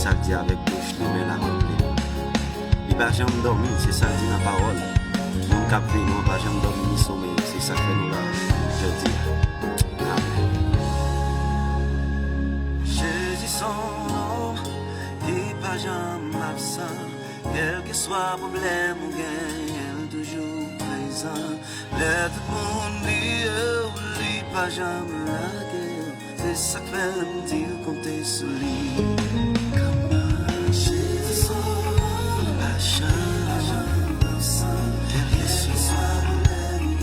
ça le dit avec bouche, mais la remplie. Il va jamais dormir, c'est ça le dit dans la parole. Mon cap venu, on va jamais dormir ni sommeil, c'est ça que nous là, je dis. Jésus son nom, il va jamais absent. Quel que soit le problème ou gain, toujours présent. Let tout le monde dire, il va jamais la guerre. C'est ça que fait me dire compter sur lui. Comme Jésus son nom, il va jamais absent. Quel que soit le problème,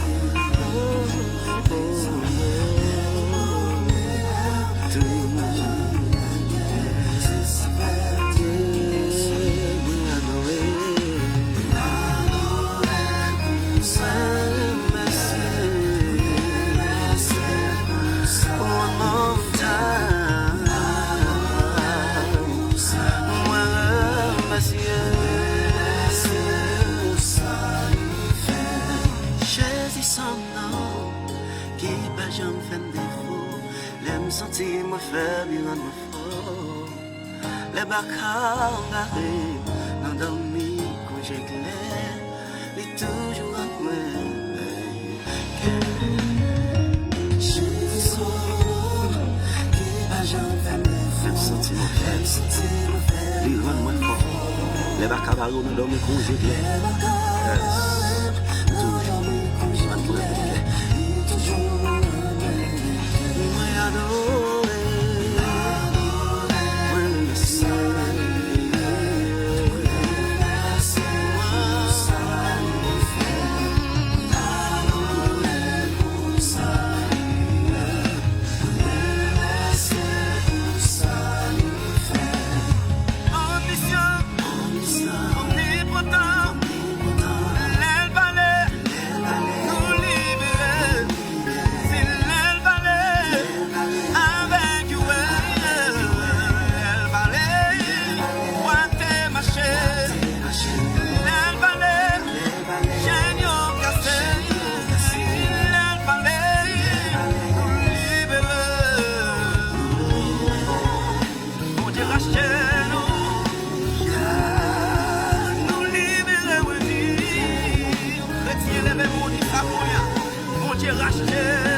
sentir moi faible, il en me faut. Les bacs arrivent, dans dormi quand j'éclaire, il est toujours en moi. Jésus son qui va jamais faire me sentir moi faible, il rend moi fort. Les bacs arrivent, dans dormi quand j'éclaire, toujours en moi. Racheter